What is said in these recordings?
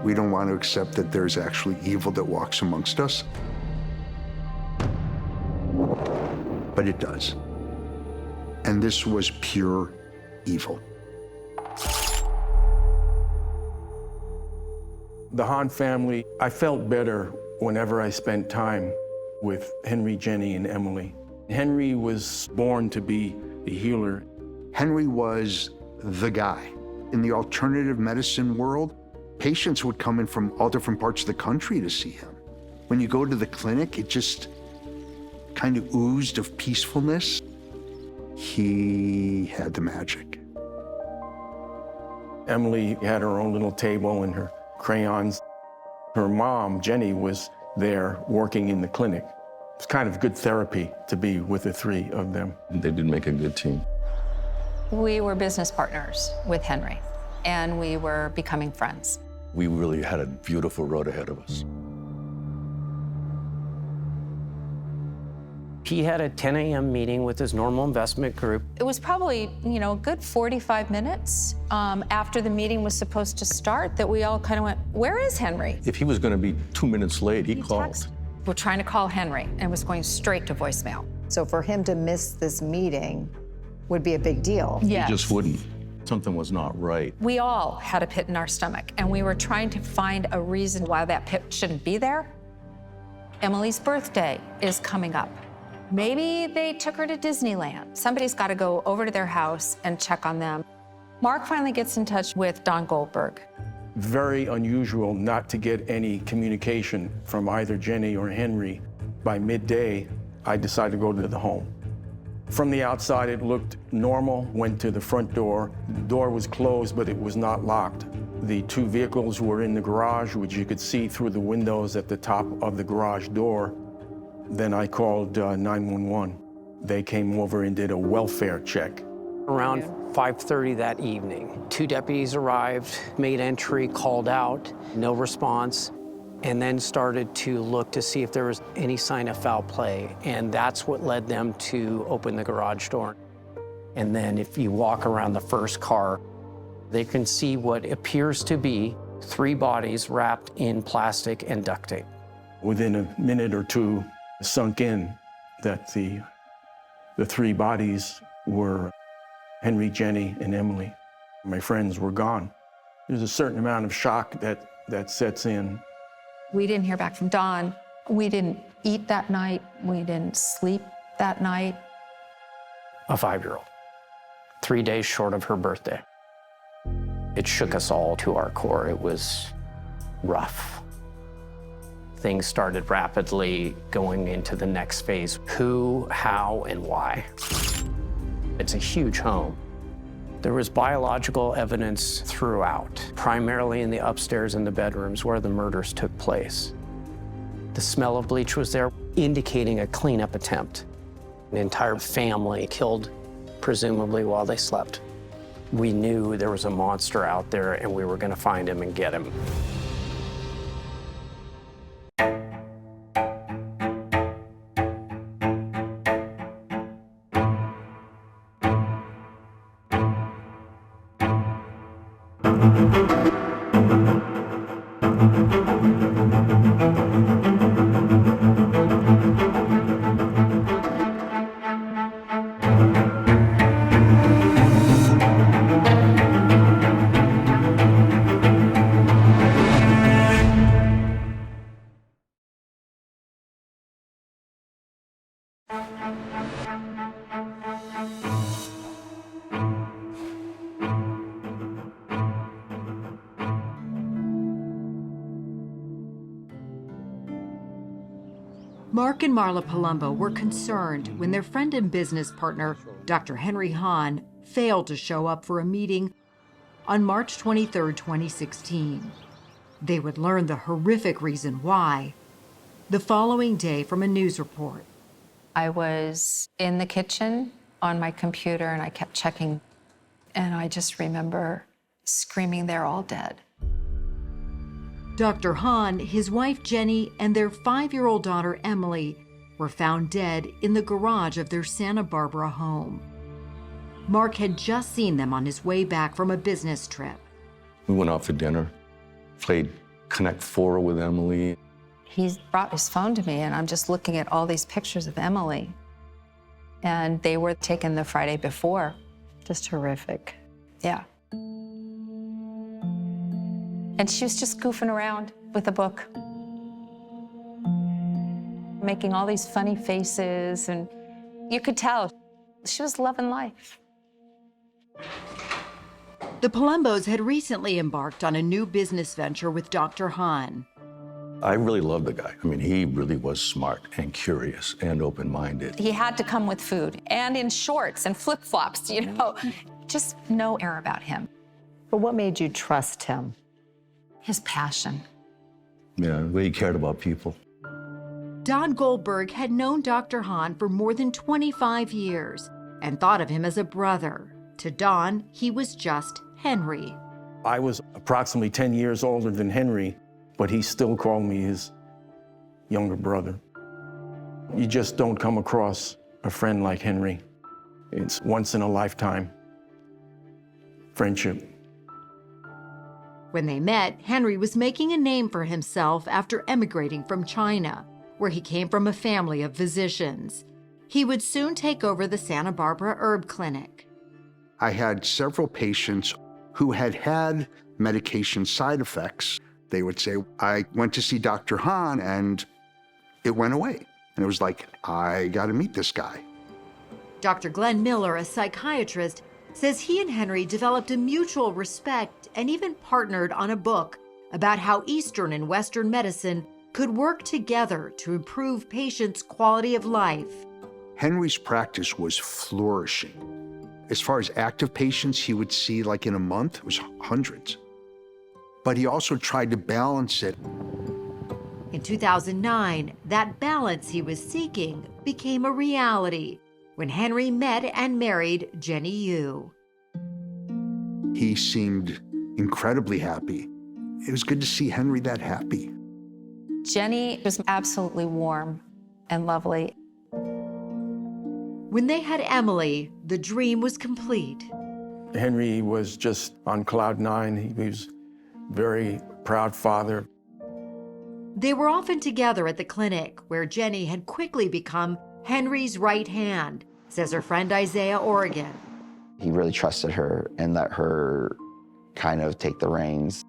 We don't want to accept that there's actually evil that walks amongst us. But it does. And this was pure evil. The Hahn family, I felt better whenever I spent time with Henry, Jenny, and Emily. Henry was born to be a healer. Henry was the guy. In the alternative medicine world, patients would come in from all different parts of the country to see him. When you go to the clinic, it just kind of oozed of peacefulness. He had the magic. Emily had her own little table and her crayons. Her mom, Jenny, was there working in the clinic. It's kind of good therapy to be with the three of them. They did make a good team. We were business partners with Henry, and we were becoming friends. We really had a beautiful road ahead of us. He had a 10 a.m. meeting with his normal investment group. It was probably, a good 45 minutes after the meeting was supposed to start that we all kind of went, where is Henry? If he was going to be 2 minutes late, he called. We're trying to call Henry, and it was going straight to voicemail. So for him to miss this meeting would be a big deal. Yes. He just wouldn't. Something was not right. We all had a pit in our stomach, and we were trying to find a reason why that pit shouldn't be there. Emily's birthday is coming up. Maybe they took her to Disneyland. Somebody's got to go over to their house and check on them. Mark finally gets in touch with Don Goldberg. Very unusual not to get any communication from either Jenny or Henry. By midday, I decided to go to the home. From the outside, it looked normal. Went to the front door. The door was closed, but it was not locked. The two vehicles were in the garage, which you could see through the windows at the top of the garage door. Then I called 911. They came over and did a welfare check. Around 5:30 that evening, 2 deputies arrived, made entry, called out, no response, and then started to look to see if there was any sign of foul play. And that's what led them to open the garage door. And then if you walk around the first car, they can see what appears to be 3 bodies wrapped in plastic and duct tape. Within a minute or two, it sunk in that the 3 bodies were Henry, Jenny, and Emily. My friends were gone. There's a certain amount of shock that sets in. We didn't hear back from Don. We didn't eat that night. We didn't sleep that night. A 5-year-old, 3 days short of her birthday. It shook us all to our core. It was rough. Things started rapidly going into the next phase. Who, how, and why. It's a huge home. There was biological evidence throughout, primarily in the upstairs and the bedrooms where the murders took place. The smell of bleach was there, indicating a cleanup attempt. An entire family killed, presumably while they slept. We knew there was a monster out there and we were going to find him and get him. Mark and Marla Palumbo were concerned when their friend and business partner, Dr. Henry Hahn, failed to show up for a meeting on March 23, 2016. They would learn the horrific reason why the following day from a news report. I was in the kitchen on my computer, and I kept checking, and I just remember screaming, "They're all dead." Dr. Hahn, his wife Jenny, and their 5-year-old daughter Emily were found dead in the garage of their Santa Barbara home. Mark had just seen them on his way back from a business trip. We went out for dinner, played Connect 4 with Emily. He brought his phone to me, and I'm just looking at all these pictures of Emily. And they were taken the Friday before. Just horrific. Yeah. And she was just goofing around with a book, making all these funny faces, and you could tell she was loving life. The Palombos had recently embarked on a new business venture with Dr. Hahn. I really loved the guy. I mean, he really was smart and curious and open-minded. He had to come with food and in shorts and flip-flops, you know, just no air about him. But what made you trust him? His passion. Yeah, the way he cared about people. Don Goldberg had known Dr. Hahn for more than 25 years and thought of him as a brother. To Don, he was just Henry. I was approximately 10 years older than Henry, but he still called me his younger brother. You just don't come across a friend like Henry. It's once in a lifetime friendship. When they met, Henry was making a name for himself after emigrating from China, where he came from a family of physicians. He would soon take over the Santa Barbara Herb Clinic. I had several patients who had had medication side effects. They would say, I went to see Dr. Hahn and it went away. And it was like, I got to meet this guy. Dr. Glenn Miller, a psychiatrist, says he and Henry developed a mutual respect and even partnered on a book about how Eastern and Western medicine could work together to improve patients' quality of life. Henry's practice was flourishing. As far as active patients he would see like in a month, it was hundreds. But he also tried to balance it. In 2009, that balance he was seeking became a reality when Henry met and married Jenny Yu. He seemed incredibly happy. It was good to see Henry that happy. Jenny was absolutely warm and lovely. When they had Emily, the dream was complete. Henry was just on cloud 9. He was a very proud father. They were often together at the clinic, where Jenny had quickly become Henry's right hand, says her friend Isaiah Oregon. He really trusted her and let her kind of take the reins.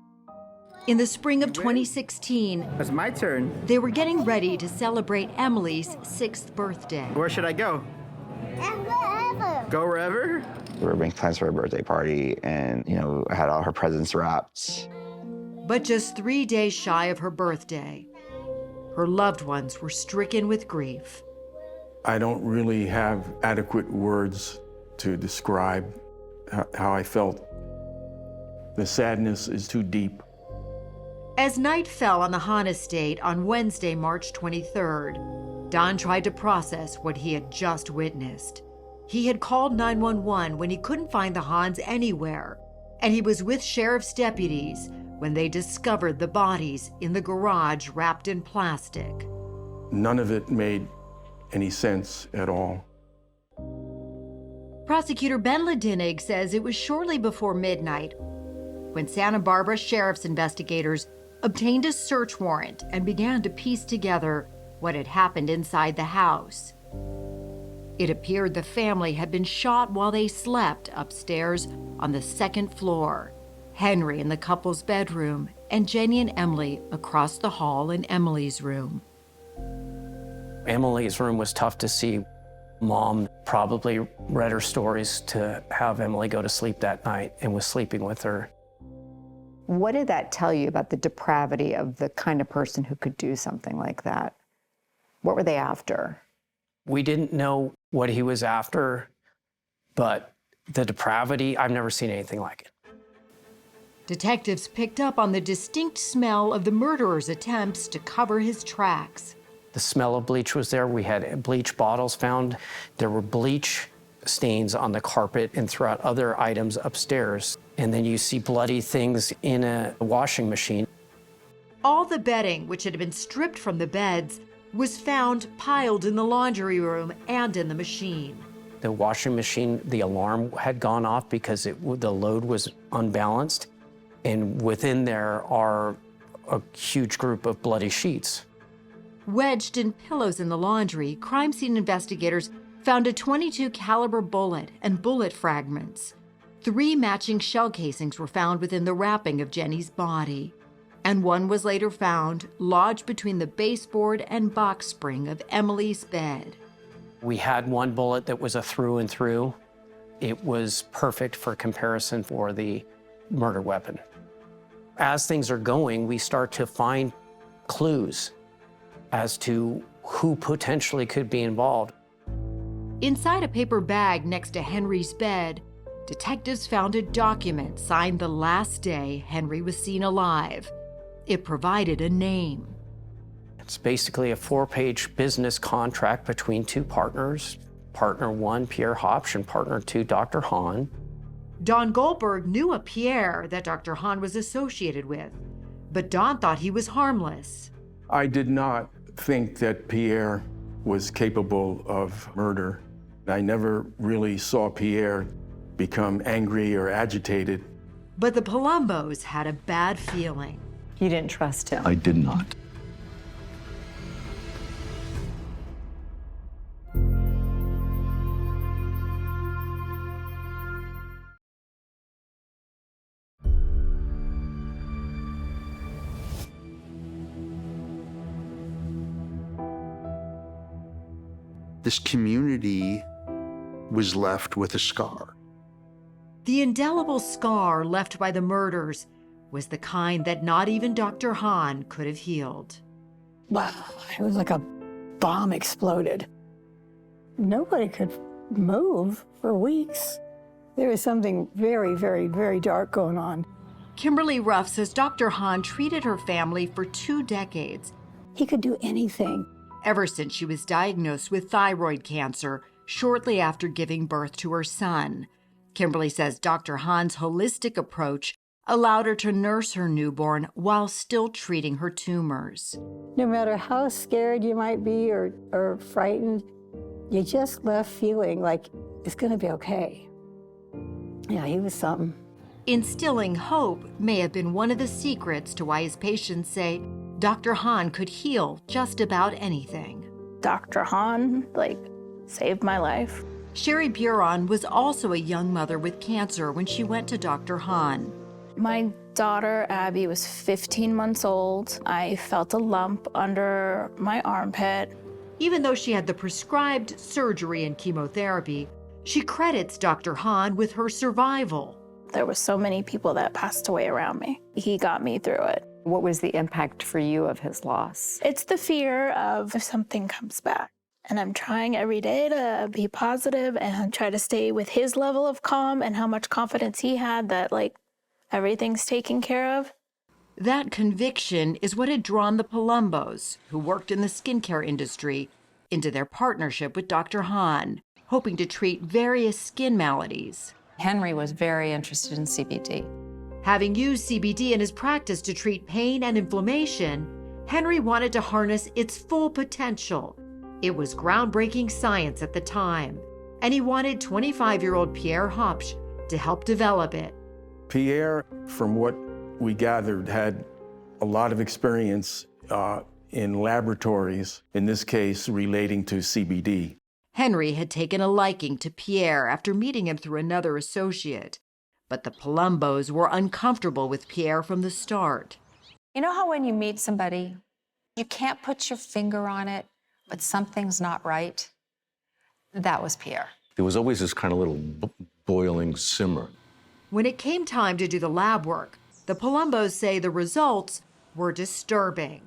In the spring of 2016, It's my turn. they were getting ready to celebrate Emily's 6th birthday. Where should I go? Wherever. Go wherever? We were making plans for her birthday party and, I had all her presents wrapped. But just 3 days shy of her birthday, her loved ones were stricken with grief. I don't really have adequate words to describe how I felt. The sadness is too deep. As night fell on the Hahn estate on Wednesday, March 23rd, Don tried to process what he had just witnessed. He had called 911 when he couldn't find the Hahns anywhere, and he was with sheriff's deputies when they discovered the bodies in the garage wrapped in plastic. None of it made any sense at all. Prosecutor Ben Ladinig says it was shortly before midnight when Santa Barbara Sheriff's investigators obtained a search warrant and began to piece together what had happened inside the house. It appeared the family had been shot while they slept upstairs on the 2nd floor. Henry in the couple's bedroom and Jenny and Emily across the hall in Emily's room. Emily's room was tough to see. Mom probably read her stories to have Emily go to sleep that night and was sleeping with her. What did that tell you about the depravity of the kind of person who could do something like that? What were they after? We didn't know what he was after, but the depravity, I've never seen anything like it. Detectives picked up on the distinct smell of the murderer's attempts to cover his tracks. The smell of bleach was there. We had bleach bottles found. There were bleach stains on the carpet and throughout other items upstairs. And then you see bloody things in a washing machine. All the bedding, which had been stripped from the beds, was found piled in the laundry room and in the machine. The washing machine, the alarm had gone off because the load was unbalanced. And within there are a huge group of bloody sheets. Wedged in pillows in the laundry, crime scene investigators found a .22 caliber bullet and bullet fragments. 3 matching shell casings were found within the wrapping of Jenny's body, and one was later found lodged between the baseboard and box spring of Emily's bed. We had one bullet that was a through and through. It was perfect for comparison for the murder weapon. As things are going, we start to find clues as to who potentially could be involved. Inside a paper bag next to Henry's bed, detectives found a document signed the last day Henry was seen alive. It provided a name. It's basically a 4-page business contract between 2 partners. Partner 1, Pierre Hopsch, and partner 2, Dr. Hahn. Don Goldberg knew a Pierre that Dr. Hahn was associated with, but Don thought he was harmless. I did not think that Pierre was capable of murder. I never really saw Pierre become angry or agitated. But the Palombos had a bad feeling. You didn't trust him. I did not. This community was left with a scar. The indelible scar left by the murders was the kind that not even Dr. Hahn could have healed. Wow, it was like a bomb exploded. Nobody could move for weeks. There was something very, very, very dark going on. Kimberly Ruff says Dr. Hahn treated her family for 2 decades, He could do anything. ever since she was diagnosed with thyroid cancer shortly after giving birth to her son. Kimberly says Dr. Hahn's holistic approach allowed her to nurse her newborn while still treating her tumors. No matter how scared you might be or frightened, you just left feeling like it's gonna be okay. Yeah, he was something. Instilling hope may have been one of the secrets to why his patients say Dr. Hahn could heal just about anything. Dr. Hahn, saved my life. Sherry Buron was also a young mother with cancer when she went to Dr. Hahn. My daughter, Abby, was 15 months old. I felt a lump under my armpit. Even though she had the prescribed surgery and chemotherapy, she credits Dr. Hahn with her survival. There were so many people that passed away around me. He got me through it. What was the impact for you of his loss? It's the fear of if something comes back. And I'm trying every day to be positive and try to stay with his level of calm and how much confidence he had that, everything's taken care of. That conviction is what had drawn the Palombos, who worked in the skincare industry, into their partnership with Dr. Hahn, hoping to treat various skin maladies. Henry was very interested in CBD. Having used CBD in his practice to treat pain and inflammation, Henry wanted to harness its full potential. It was groundbreaking science at the time, and he wanted 25-year-old Pierre Hopsch to help develop it. Pierre, from what we gathered, had a lot of experience in laboratories, in this case relating to CBD. Henry had taken a liking to Pierre after meeting him through another associate, but the Palombos were uncomfortable with Pierre from the start. You know how when you meet somebody, you can't put your finger on it, but something's not right? That was Pierre. There was always this kind of little boiling simmer. When it came time to do the lab work, the Palombos say the results were disturbing.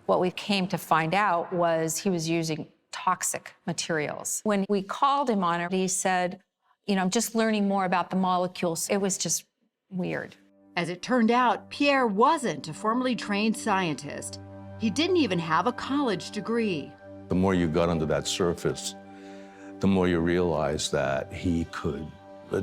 What we came to find out was he was using toxic materials. When we called him on it, he said, I'm just learning more about the molecules. It was just weird. As it turned out, Pierre wasn't a formally trained scientist. He didn't even have a college degree. The more you got under that surface, the more you realized that he could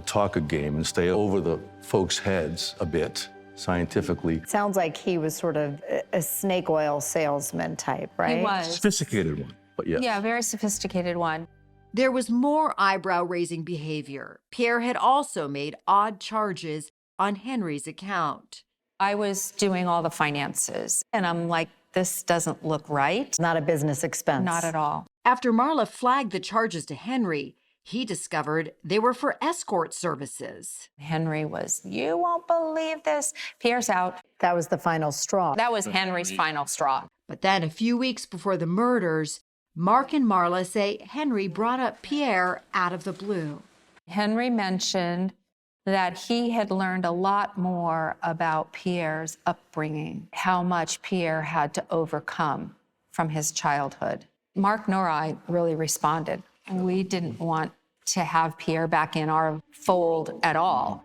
talk a game and stay over the folks' heads a bit scientifically. Sounds like he was sort of a snake oil salesman type, right? He was. Sophisticated one, but yes. Yeah, very sophisticated one. There was more eyebrow-raising behavior. Pierre had also made odd charges on Henry's account. I was doing all the finances, and I'm like, this doesn't look right. Not a business expense. Not at all. After Marla flagged the charges to Henry, he discovered they were for escort services. Henry was, you won't believe this. Pierre's out. That was the final straw. That was Henry's final straw. But then a few weeks before the murders, Mark and Marla say Henry brought up Pierre out of the blue. Henry mentioned that he had learned a lot more about Pierre's upbringing, how much Pierre had to overcome from his childhood. Mark nor I really responded. We didn't want to have Pierre back in our fold at all.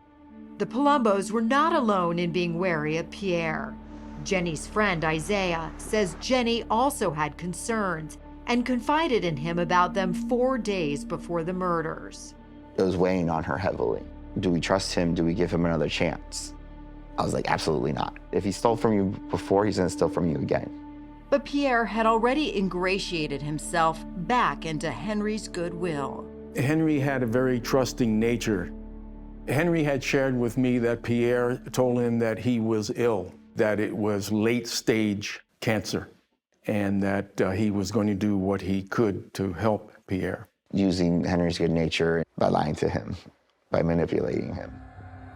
The Palombos were not alone in being wary of Pierre. Jenny's friend, Isaiah, says Jenny also had concerns and confided in him about them 4 days before the murders. It was weighing on her heavily. Do we trust him? Do we give him another chance? I was like, absolutely not. If he stole from you before, he's gonna steal from you again. But Pierre had already ingratiated himself back into Henry's goodwill. Henry had a very trusting nature. Henry had shared with me that Pierre told him that he was ill, that it was late-stage cancer, and that he was going to do what he could to help Pierre. Using Henry's good nature by lying to him, by manipulating him.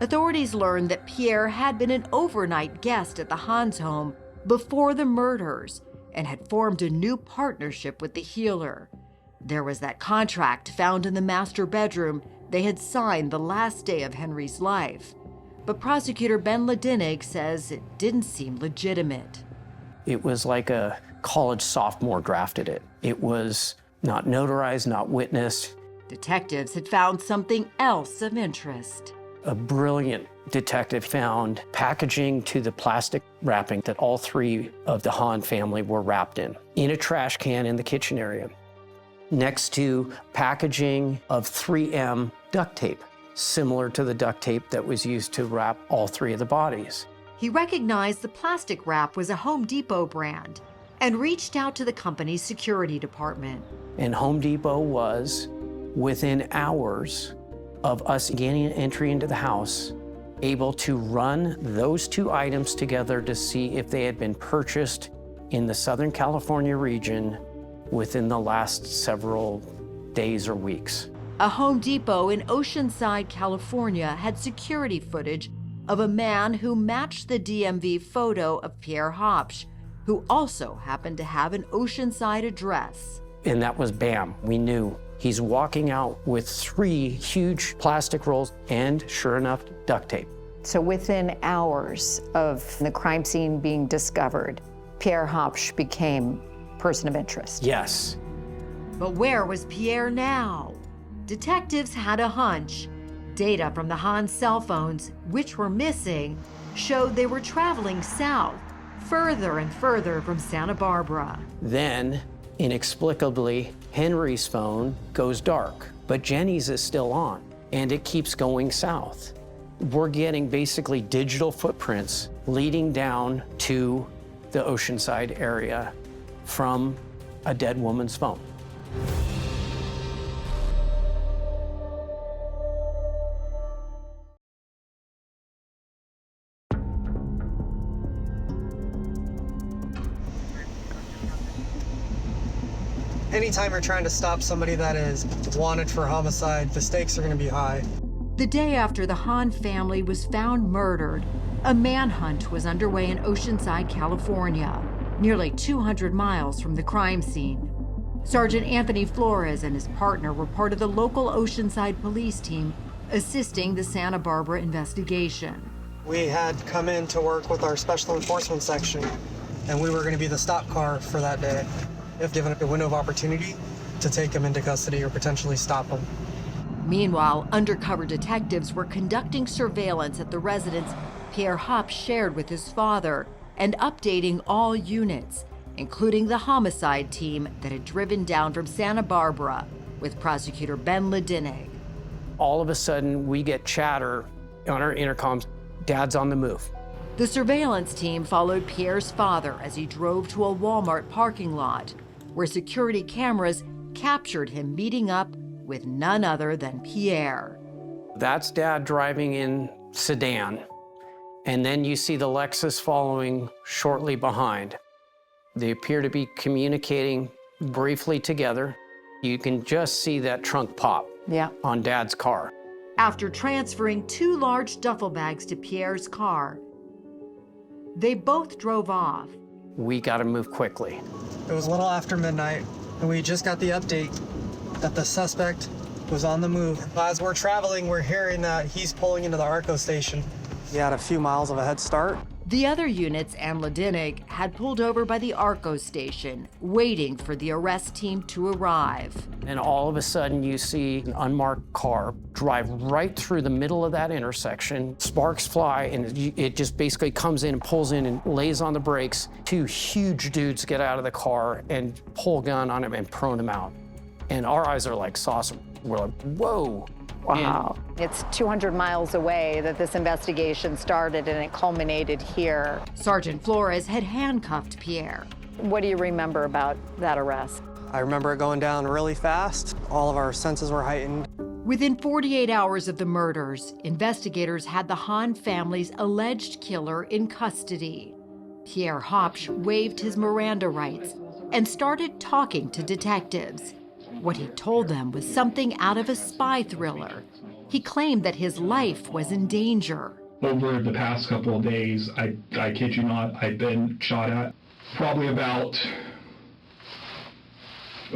Authorities learned that Pierre had been an overnight guest at the Hans home before the murders and had formed a new partnership with the healer. There was that contract found in the master bedroom they had signed the last day of Henry's life. But prosecutor Ben Ledinig says it didn't seem legitimate. It was like a college sophomore drafted it. It was not notarized, not witnessed. Detectives had found something else of interest. A brilliant detective found packaging to the plastic wrapping that all three of the Hahn family were wrapped in a trash can in the kitchen area, next to packaging of 3M duct tape, similar to the duct tape that was used to wrap all three of the bodies. He recognized the plastic wrap was a Home Depot brand and reached out to the company's security department. And Home Depot was, within hours of us gaining an entry into the house, able to run those two items together to see if they had been purchased in the Southern California region within the last several days or weeks. A Home Depot in Oceanside, California had security footage of a man who matched the DMV photo of Pierre Hopsch, who also happened to have an Oceanside address. And that was bam, we knew. He's walking out with 3 huge plastic rolls and, sure enough, duct tape. So within hours of the crime scene being discovered, Pierre Hopsch became person of interest. Yes. But where was Pierre now? Detectives had a hunch. Data from the Hahn's cell phones, which were missing, showed they were traveling south, further and further from Santa Barbara. Then, inexplicably, Henry's phone goes dark, but Jenny's is still on, and it keeps going south. We're getting basically digital footprints leading down to the Oceanside area from a dead woman's phone. Anytime you're trying to stop somebody that is wanted for homicide, the stakes are going to be high. The day after the Hahn family was found murdered, a manhunt was underway in Oceanside, California, nearly 200 miles from the crime scene. Sergeant Anthony Flores and his partner were part of the local Oceanside police team assisting the Santa Barbara investigation. We had come in to work with our special enforcement section, and we were going to be the stop car for that day, if given a window of opportunity to take him into custody or potentially stop him. Meanwhile, undercover detectives were conducting surveillance at the residence Pierre Hopsch shared with his father and updating all units, including the homicide team that had driven down from Santa Barbara with prosecutor Ben Ledinig. All of a sudden, we get chatter on our intercoms, Dad's on the move. The surveillance team followed Pierre's father as he drove to a Walmart parking lot, where security cameras captured him meeting up with none other than Pierre. That's Dad driving in sedan, And then you see the Lexus following shortly behind. They appear to be communicating briefly together. You can just see that trunk pop on Dad's car. After transferring 2 large duffel bags to Pierre's car, they both drove off. We got to move quickly. It was a little after midnight, and we just got the update that the suspect was on the move. As we're traveling, we're hearing that he's pulling into the ARCO station. He had a few miles of a head start. The other units and Ladinik had pulled over by the ARCO station, waiting for the arrest team to arrive. And all of a sudden, you see an unmarked car drive right through the middle of that intersection. Sparks fly, and it just basically comes in and pulls in and lays on the brakes. 2 huge dudes get out of the car and pull a gun on him and prone him out. And our eyes are like saucer. We're like, whoa. Wow. It's 200 miles away that this investigation started, and it culminated here. Sergeant Flores had handcuffed Pierre. What do you remember about that arrest? I remember it going down really fast. All of our senses were heightened. Within 48 hours of the murders, investigators had the Hahn family's alleged killer in custody. Pierre Hopsch waived his Miranda rights and started talking to detectives. What he told them was something out of a spy thriller. He claimed that his life was in danger. Over the past couple of days, I kid you not, I've been shot at. Probably about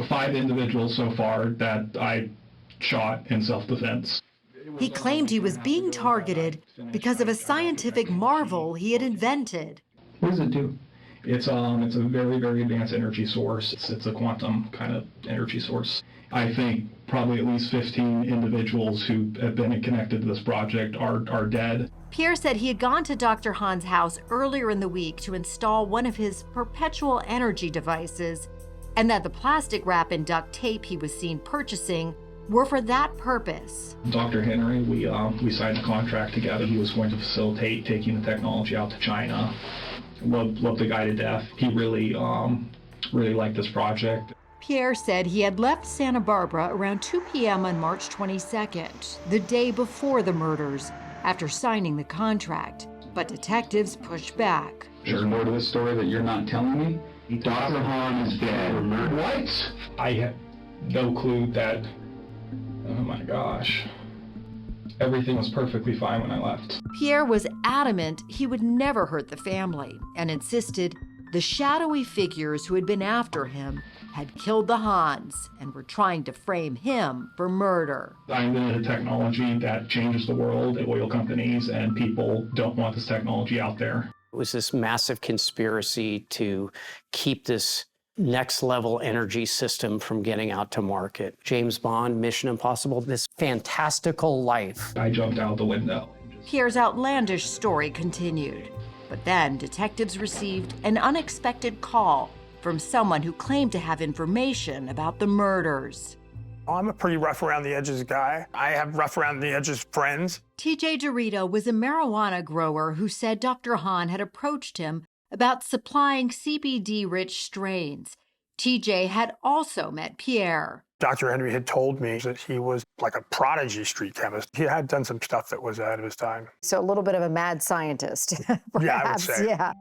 5 individuals so far that I shot in self-defense. He claimed he was being targeted because of a scientific marvel he had invented. What does it do? It's a very, very advanced energy source. It's a quantum kind of energy source. I think probably at least 15 individuals who have been connected to this project are dead. Pierre said he had gone to Dr. Hahn's house earlier in the week to install one of his perpetual energy devices, and that the plastic wrap and duct tape he was seen purchasing were for that purpose. Dr. Henry, we signed a contract together. He was going to facilitate taking the technology out to China. Loved the guy to death. He really liked this project. Pierre said he had left Santa Barbara around 2 p.m. on March 22nd, the day before the murders, after signing the contract. But detectives pushed back. There's more to this story that you're not telling me. Dr. Hahn is dead. What? I had no clue that. Oh my gosh. Everything was perfectly fine when I left. Pierre was adamant he would never hurt the family and insisted the shadowy figures who had been after him had killed the Hahns and were trying to frame him for murder. I invented a technology that changes the world at oil companies, and people don't want this technology out there. It was this massive conspiracy to keep this next level energy system from getting out to market. James Bond, Mission Impossible, this fantastical life. I jumped out the window. Pierre's outlandish story continued. But then detectives received an unexpected call from someone who claimed to have information about the murders. I'm a pretty rough around the edges guy. I have rough around the edges friends. TJ Dorito was a marijuana grower who said Dr. Hahn had approached him about supplying CBD-rich strains. TJ had also met Pierre. Dr. Henry had told me that he was like a prodigy street chemist. He had done some stuff that was ahead of his time. So a little bit of a mad scientist, perhaps. Yeah, I would say. Yeah.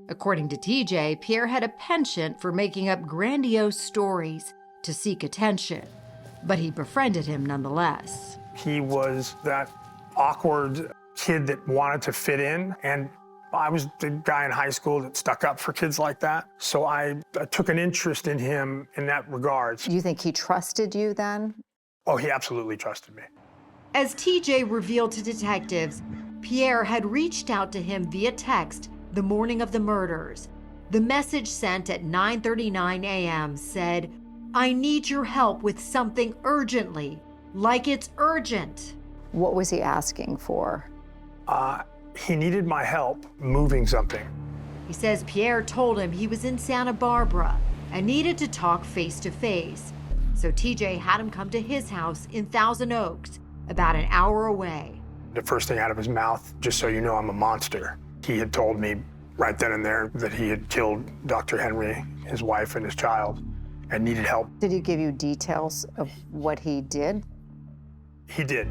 According to TJ, Pierre had a penchant for making up grandiose stories to seek attention, but he befriended him nonetheless. He was that awkward kid that wanted to fit in, and I was the guy in high school that stuck up for kids like that. So I took an interest in him in that regard. You think he trusted you then? Oh, he absolutely trusted me. As TJ revealed to detectives, Pierre had reached out to him via text the morning of the murders. The message sent at 9:39 a.m. said, "I need your help with something urgently, like it's urgent." What was he asking for? He needed my help moving something. He says Pierre told him he was in Santa Barbara and needed to talk face to face. So TJ had him come to his house in Thousand Oaks, about an hour away. The first thing out of his mouth, "Just so you know, I'm a monster." He had told me right then and there that he had killed Dr. Henry, his wife, and his child, and needed help. Did he give you details of what he did? He did.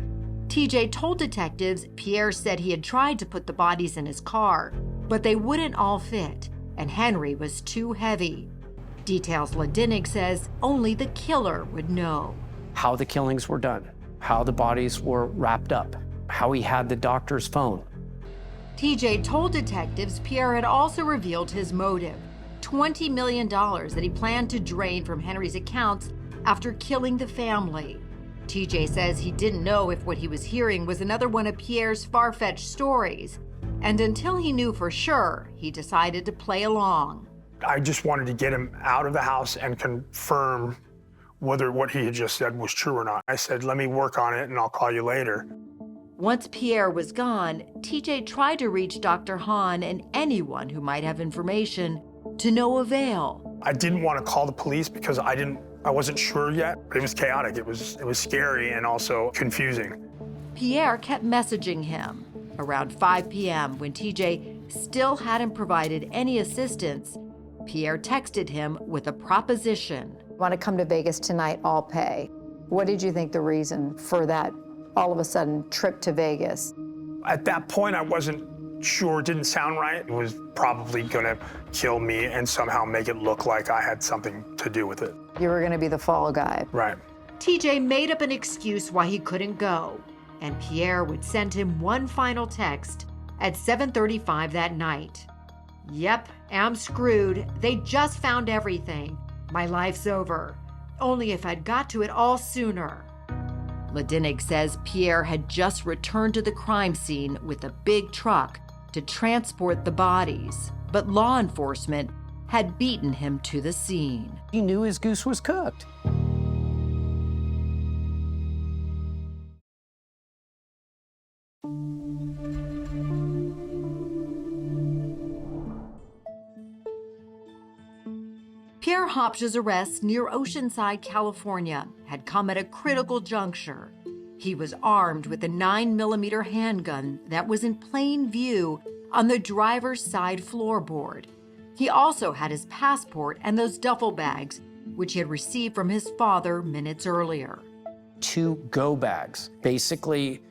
TJ told detectives Pierre said he had tried to put the bodies in his car, but they wouldn't all fit, and Henry was too heavy. Details Ladinig says only the killer would know. How the killings were done, how the bodies were wrapped up, how he had the doctor's phone. TJ told detectives Pierre had also revealed his motive, $20 million that he planned to drain from Henry's accounts after killing the family. TJ says he didn't know if what he was hearing was another one of Pierre's far-fetched stories, and until he knew for sure, he decided to play along. I just wanted to get him out of the house and confirm whether what he had just said was true or not. I said, let me work on it and I'll call you later. Once Pierre was gone, TJ tried to reach Dr. Hahn and anyone who might have information, to no avail. I didn't want to call the police because I wasn't sure yet. It was chaotic. It was scary and also confusing. Pierre kept messaging him. Around 5 p.m., when TJ still hadn't provided any assistance, Pierre texted him with a proposition. Want to come to Vegas tonight, I'll pay. What did you think the reason for that all of a sudden trip to Vegas? At that point, I wasn't sure. It didn't sound right. It was probably going to kill me and somehow make it look like I had something to do with it. You were going to be the fall guy. Right. TJ made up an excuse why he couldn't go, and Pierre would send him one final text at 7:35 that night. Yep, I'm screwed. They just found everything. My life's over. Only if I'd got to it all sooner. Ladinig says Pierre had just returned to the crime scene with a big truck to transport the bodies, but law enforcement had beaten him to the scene. He knew his goose was cooked. Pierre Hopsh's arrest near Oceanside, California, had come at a critical juncture. He was armed with a 9mm handgun that was in plain view on the driver's side floorboard. He also had his passport and those duffel bags, which he had received from his father minutes earlier. 2 go bags, basically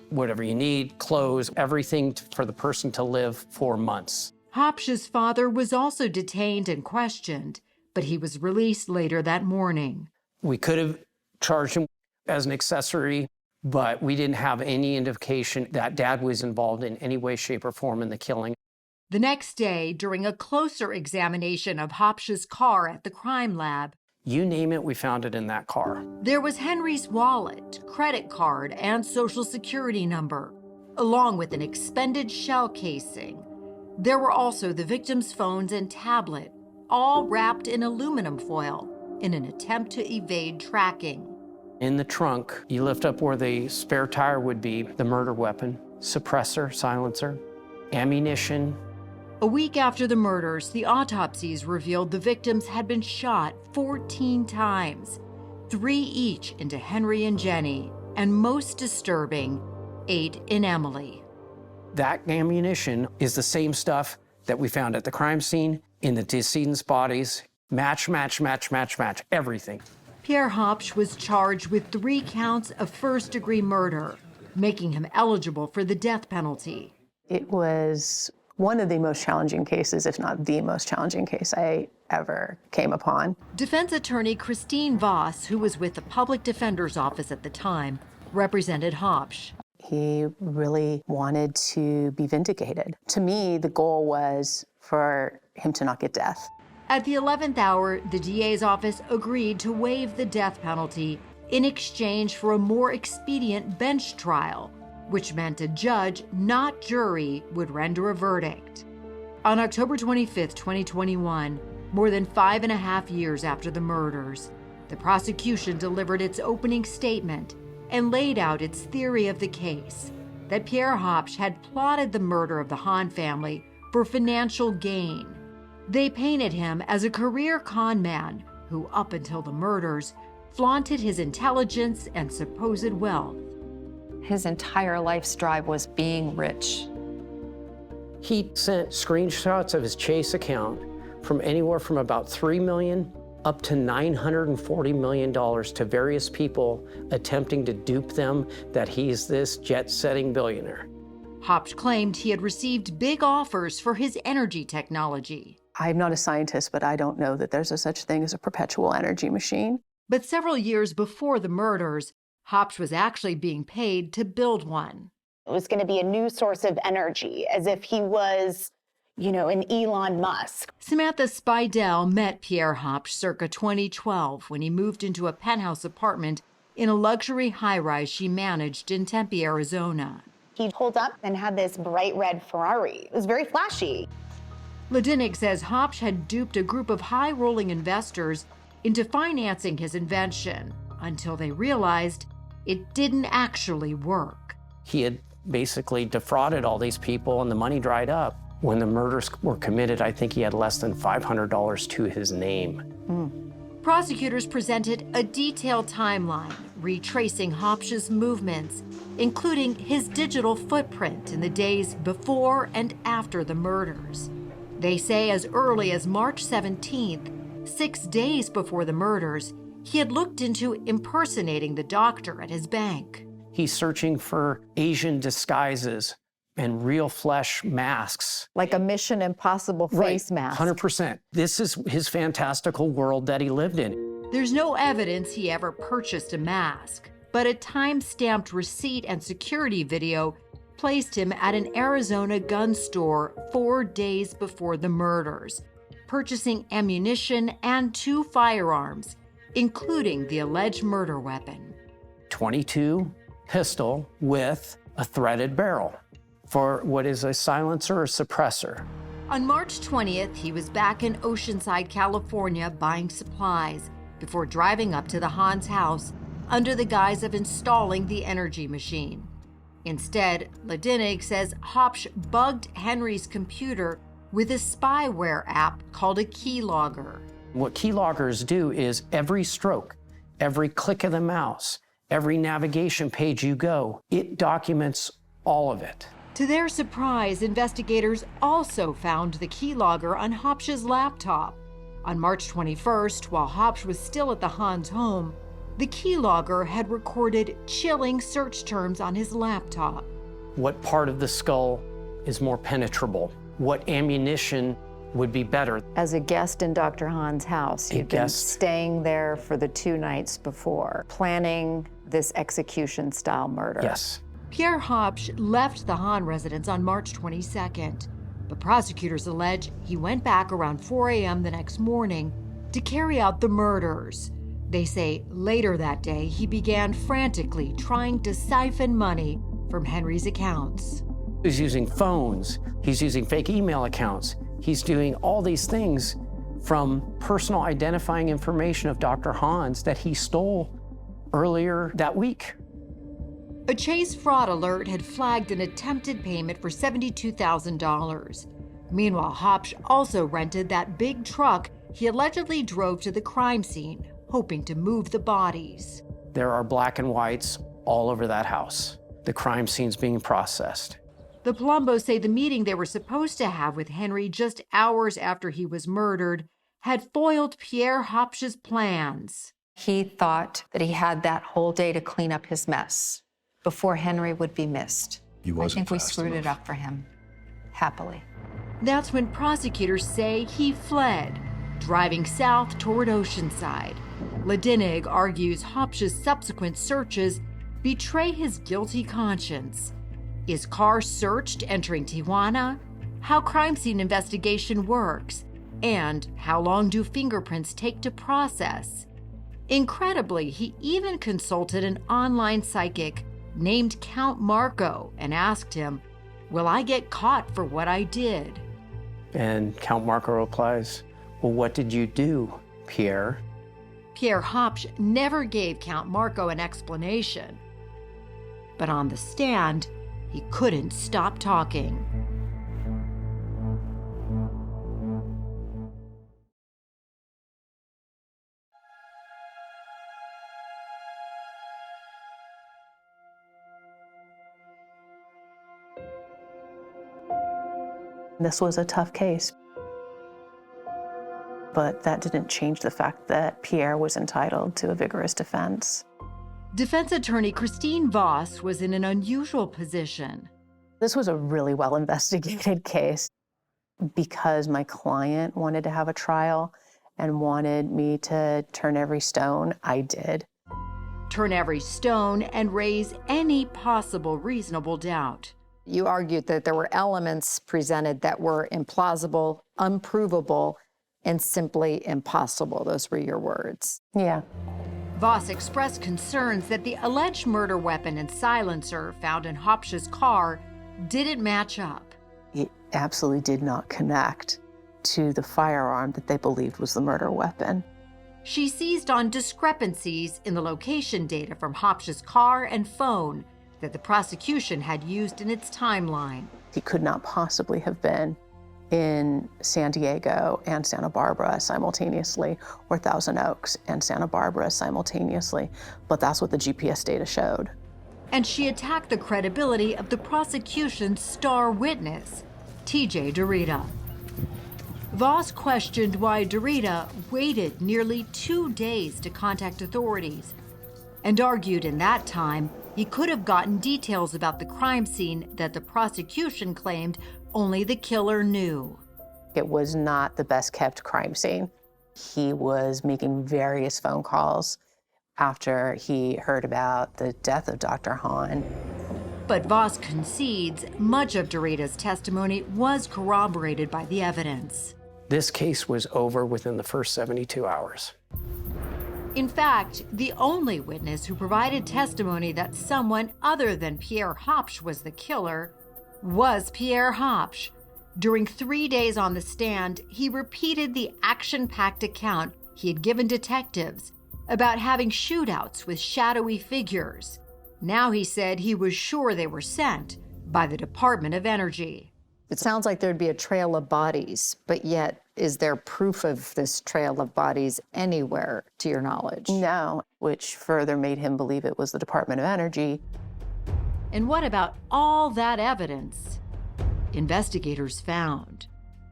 whatever you need, clothes, everything for the person to live for months. Hopsh's father was also detained and questioned, but he was released later that morning. We could have charged him as an accessory, but we didn't have any indication that Dad was involved in any way, shape, or form in the killing. The next day, during a closer examination of Hopsh's car at the crime lab, you name it, we found it in that car. There was Henry's wallet, credit card, and social security number, along with an expended shell casing. There were also the victim's phones and tablet, all wrapped in aluminum foil in an attempt to evade tracking. In the trunk, you lift up where the spare tire would be, the murder weapon, suppressor, silencer, ammunition. A week after the murders, the autopsies revealed the victims had been shot 14 times, 3 each into Henry and Jenny, and most disturbing, 8 in Emily. That ammunition is the same stuff that we found at the crime scene, in the decedent's bodies. Match, everything. Pierre Hopsh was charged with 3 counts of first-degree murder, making him eligible for the death penalty. It was one of the most challenging cases, if not the most challenging case I ever came upon. Defense attorney Christine Voss, who was with the public defender's office at the time, represented Hopsh. He really wanted to be vindicated. To me, the goal was for him to not get death. At the 11th hour, the DA's office agreed to waive the death penalty in exchange for a more expedient bench trial, which meant a judge, not jury, would render a verdict. On October 25, 2021, more than 5.5 years after the murders, the prosecution delivered its opening statement and laid out its theory of the case, that Pierre Hopsh had plotted the murder of the Hahn family for financial gain. They painted him as a career con man who, up until the murders, flaunted his intelligence and supposed wealth. His entire life's drive was being rich. He sent screenshots of his Chase account from anywhere from about $3 million up to $940 million to various people attempting to dupe them that he's this jet-setting billionaire. Hopsh claimed he had received big offers for his energy technology. I'm not a scientist, but I don't know that there's a such thing as a perpetual energy machine. But several years before the murders, Hopsh was actually being paid to build one. It was going to be a new source of energy, as if he was, an Elon Musk. Samantha Spidell met Pierre Hopsh circa 2012 when he moved into a penthouse apartment in a luxury high-rise she managed in Tempe, Arizona. He pulled up and had this bright red Ferrari. It was very flashy. Ladinig says Hopsh had duped a group of high-rolling investors into financing his invention until they realized it didn't actually work. He had basically defrauded all these people and the money dried up. When the murders were committed, I think he had less than $500 to his name. Prosecutors presented a detailed timeline retracing Hopsh's movements, including his digital footprint in the days before and after the murders. They say as early as March 17th, 6 days before the murders, he had looked into impersonating the doctor at his bank. He's searching for Asian disguises and real flesh masks. Like a Mission Impossible face mask. 100%. This is his fantastical world that he lived in. There's no evidence he ever purchased a mask, but a time-stamped receipt and security video placed him at an Arizona gun store 4 days before the murders, purchasing ammunition and 2 firearms, including the alleged murder weapon. .22 pistol with a threaded barrel for what is a silencer or suppressor. On March 20th, he was back in Oceanside, California, buying supplies before driving up to the Hahn's house under the guise of installing the energy machine. Instead, Ladinig says Hopsh bugged Henry's computer with a spyware app called a keylogger. What keyloggers do is every stroke, every click of the mouse, every navigation page you go, it documents all of it. To their surprise, investigators also found the keylogger on Hopsh's laptop. On March 21st, while Hopsh was still at the Hahn's home, the keylogger had recorded chilling search terms on his laptop. What part of the skull is more penetrable? What ammunition would be better? As a guest in Dr. Hahn's house, you'd been staying there for the 2 nights before, planning this execution-style murder. Yes. Pierre Hopsh left the Hahn residence on March 22nd, but prosecutors allege he went back around 4 a.m. the next morning to carry out the murders. They say later that day, he began frantically trying to siphon money from Henry's accounts. He's using phones, he's using fake email accounts, he's doing all these things from personal identifying information of Dr. Hahn's that he stole earlier that week. A Chase fraud alert had flagged an attempted payment for $72,000. Meanwhile, Hopsh also rented that big truck he allegedly drove to the crime scene, hoping to move the bodies. There are black and whites all over that house. The crime scene's being processed. The Palombos say the meeting they were supposed to have with Henry just hours after he was murdered had foiled Pierre Hopsh's plans. He thought that he had that whole day to clean up his mess before Henry would be missed. I think we screwed it up for him, happily. That's when prosecutors say he fled, driving south toward Oceanside. Ladinig argues Hopsh's subsequent searches betray his guilty conscience. Is car searched entering Tijuana? How crime scene investigation works? And how long do fingerprints take to process? Incredibly, he even consulted an online psychic named Count Marco and asked him, "Will I get caught for what I did?" And Count Marco replies, "Well, what did you do, Pierre?" Pierre Hopsh never gave Count Marco an explanation. But on the stand, he couldn't stop talking. This was a tough case. But that didn't change the fact that Pierre was entitled to a vigorous defense. Defense attorney Christine Voss was in an unusual position. This was a really well-investigated case. Because my client wanted to have a trial and wanted me to turn every stone, I did. Turn every stone and raise any possible reasonable doubt. You argued that there were elements presented that were implausible, unprovable, and simply impossible. Those were your words. Yeah. Voss expressed concerns that the alleged murder weapon and silencer found in Hopsh's car didn't match up. It absolutely did not connect to the firearm that they believed was the murder weapon. She seized on discrepancies in the location data from Hopsh's car and phone that the prosecution had used in its timeline. He could not possibly have been in San Diego and Santa Barbara simultaneously, or Thousand Oaks and Santa Barbara simultaneously, but that's what the GPS data showed. And she attacked the credibility of the prosecution's star witness, T.J. Dorita. Voss questioned why Dorita waited nearly 2 days to contact authorities and argued in that time he could have gotten details about the crime scene that the prosecution claimed only the killer knew. It was not the best kept crime scene. He was making various phone calls after he heard about the death of Dr. Hahn. But Voss concedes much of Dorita's testimony was corroborated by the evidence. This case was over within the first 72 hours. In fact, the only witness who provided testimony that someone other than Pierre Hopsh was the killer was Pierre Hopsh. During 3 days on the stand, he repeated the action-packed account he had given detectives about having shootouts with shadowy figures. Now he said he was sure they were sent by the Department of Energy. It sounds like there'd be a trail of bodies, but yet is there proof of this trail of bodies anywhere, to your knowledge? No, which further made him believe it was the Department of Energy. And what about all that evidence investigators found?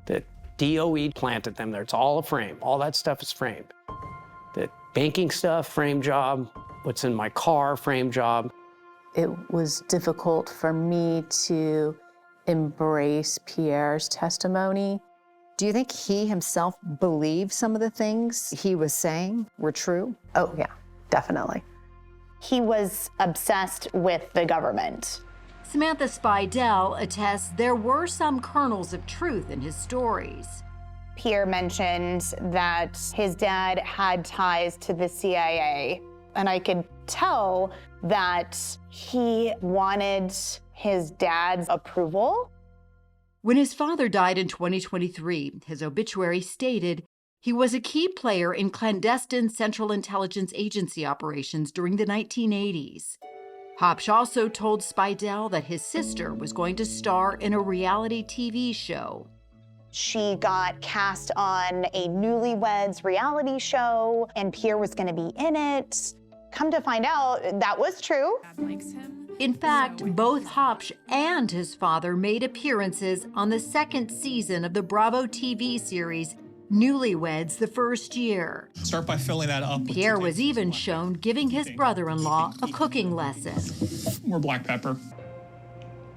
The DOE planted them there. It's all a frame. All that stuff is framed. The banking stuff, frame job. What's in my car, frame job. It was difficult for me to embrace Pierre's testimony. Do you think he himself believed some of the things he was saying were true? Oh, yeah, definitely. He was obsessed with the government. Samantha Spidell attests there were some kernels of truth in his stories. Pierre mentioned that his dad had ties to the CIA, and I could tell that he wanted his dad's approval. When his father died in 2023, his obituary stated he was a key player in clandestine Central Intelligence Agency operations during the 1980s. Hopsh also told Spidell that his sister was going to star in a reality TV show. She got cast on a Newlyweds reality show, and Pierre was going to be in it. Come to find out, that was true. In fact, both Hopsh and his father made appearances on the second season of the Bravo TV series Newlyweds the first year. Start by filling that up. Pierre was even shown giving his brother-in-law a cooking lesson. More black pepper.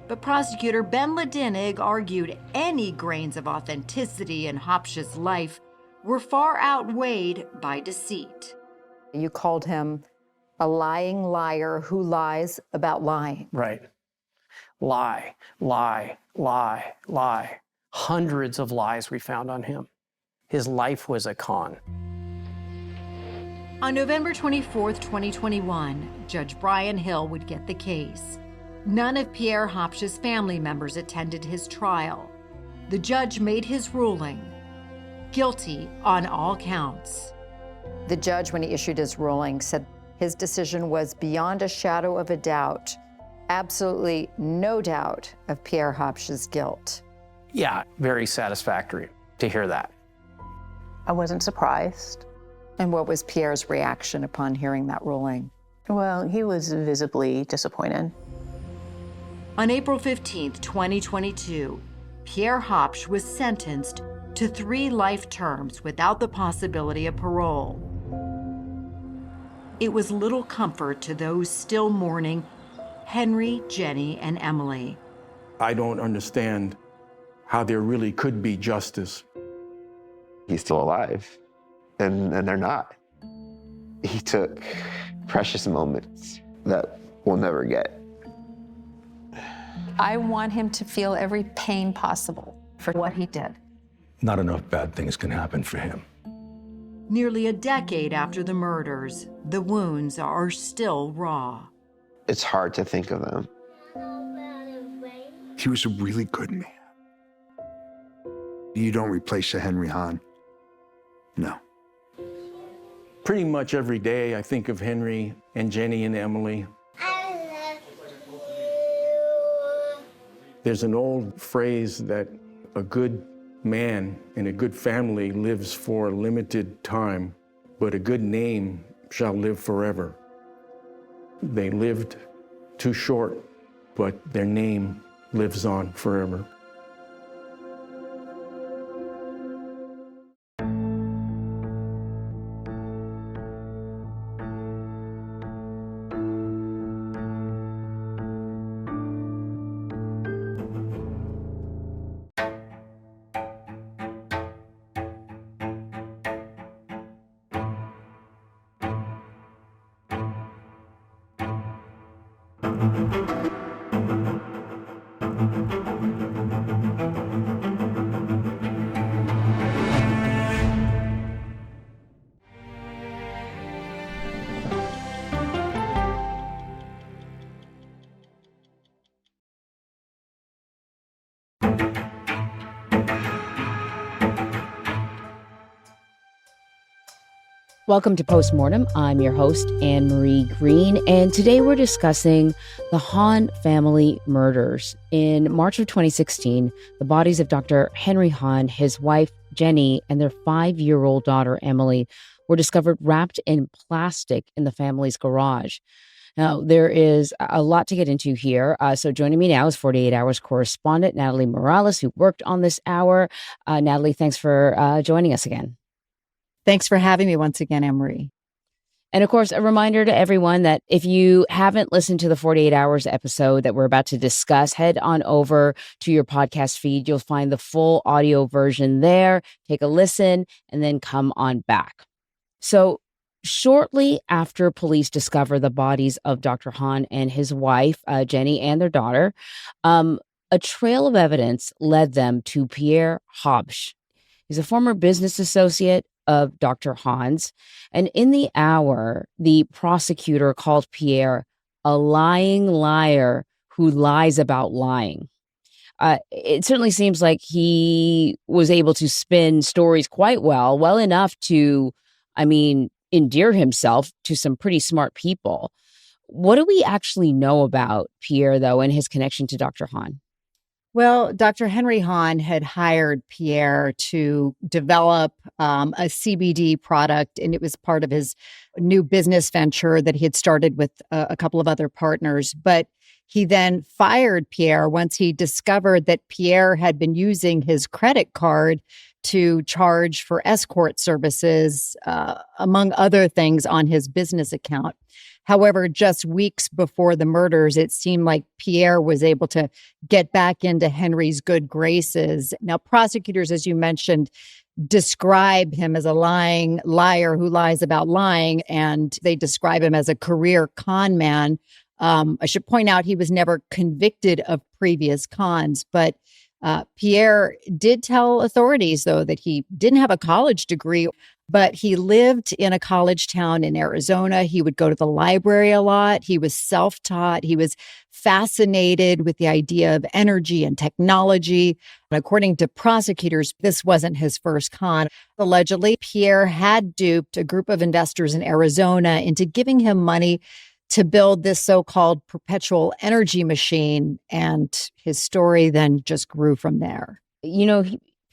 But prosecutor Ben Ladinig argued any grains of authenticity in Hopsh's life were far outweighed by deceit. You called him a lying liar who lies about lying. Right. Lie, lie, lie, lie. Hundreds of lies we found on him. His life was a con. On November 24th, 2021, Judge Brian Hill would get the case. None of Pierre Hopsh's family members attended his trial. The judge made his ruling, guilty on all counts. The judge, when he issued his ruling, said his decision was beyond a shadow of a doubt, absolutely no doubt of Pierre Hopsh's guilt. Yeah, very satisfactory to hear that. I wasn't surprised. And what was Pierre's reaction upon hearing that ruling? Well, he was visibly disappointed. On April 15th, 2022, Pierre Hopsh was sentenced to 3 life terms without the possibility of parole. It was little comfort to those still mourning Henry, Jenny, and Emily. I don't understand how there really could be justice. He's still alive, and they're not. He took precious moments that we'll never get. I want him to feel every pain possible for what he did. Not enough bad things can happen for him. Nearly a decade after the murders, the wounds are still raw. It's hard to think of them. He was a really good man. You don't replace a Henry Hahn. No. Pretty much every day I think of Henry and Jenny and Emily. There's an old phrase that a good man in a good family lives for a limited time, but a good name shall live forever. They lived too short, but their name lives on forever. Welcome to Post Mortem. I'm your host, Anne-Marie Green, and today we're discussing the Hahn family murders. In March of 2016, the bodies of Dr. Henry Hahn, his wife, Jenny, and their 5-year-old daughter, Emily, were discovered wrapped in plastic in the family's garage. Now, there is a lot to get into here. So joining me now is 48 Hours correspondent Natalie Morales, who worked on this hour. Natalie, thanks for joining us again. Thanks for having me once again, Anne-Marie. And of course, a reminder to everyone that if you haven't listened to the 48 Hours episode that we're about to discuss, head on over to your podcast feed. You'll find the full audio version there. Take a listen and then come on back. So shortly after police discover the bodies of Dr. Hahn and his wife, Jenny, and their daughter, a trail of evidence led them to Pierre Hobsch. He's a former business associate of Dr. Hahn's. And in the hour, the prosecutor called Pierre a lying liar who lies about lying. It certainly seems like he was able to spin stories quite well enough to, endear himself to some pretty smart people. What do we actually know about Pierre, though, and his connection to Dr. Hahn? Well, Dr. Henry Hahn had hired Pierre to develop a CBD product, and it was part of his new business venture that he had started with a couple of other partners. But he then fired Pierre once he discovered that Pierre had been using his credit card to charge for escort services, among other things, on his business account. However, just weeks before the murders, it seemed like Pierre was able to get back into Henry's good graces. Now, prosecutors, as you mentioned, describe him as a lying liar who lies about lying, and they describe him as a career con man. I should point out he was never convicted of previous cons, but Pierre did tell authorities, though, that he didn't have a college degree, but he lived in a college town in Arizona. He would go to the library a lot. He was self-taught. He was fascinated with the idea of energy and technology. And according to prosecutors, this wasn't his first con. Allegedly, Pierre had duped a group of investors in Arizona into giving him money to build this so-called perpetual energy machine. And his story then just grew from there. You know,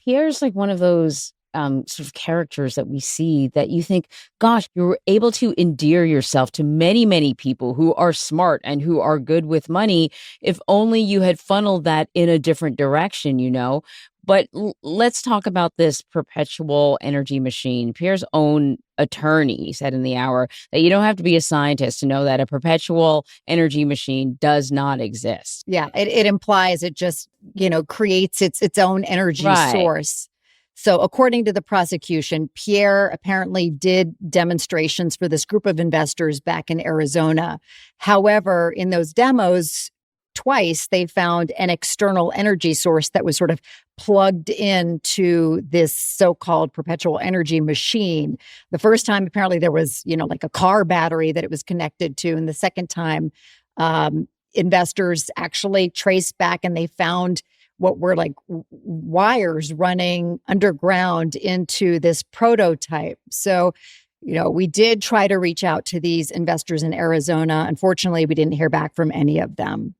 Pierre's like one of those sort of characters that we see that you think, gosh, you were able to endear yourself to many, many people who are smart and who are good with money. If only you had funneled that in a different direction, you know. But let's talk about this perpetual energy machine. Pierre's own attorney said in the hour that you don't have to be a scientist to know that a perpetual energy machine does not exist. Yeah, it implies it just, creates its own energy source. So according to the prosecution, Pierre apparently did demonstrations for this group of investors back in Arizona. However, in those demos, twice they found an external energy source that was sort of plugged into this so-called perpetual energy machine. The first time, apparently there was, like a car battery that it was connected to. And the second time, investors actually traced back and they found what were like wires running underground into this prototype. So, we did try to reach out to these investors in Arizona. Unfortunately, we didn't hear back from any of them.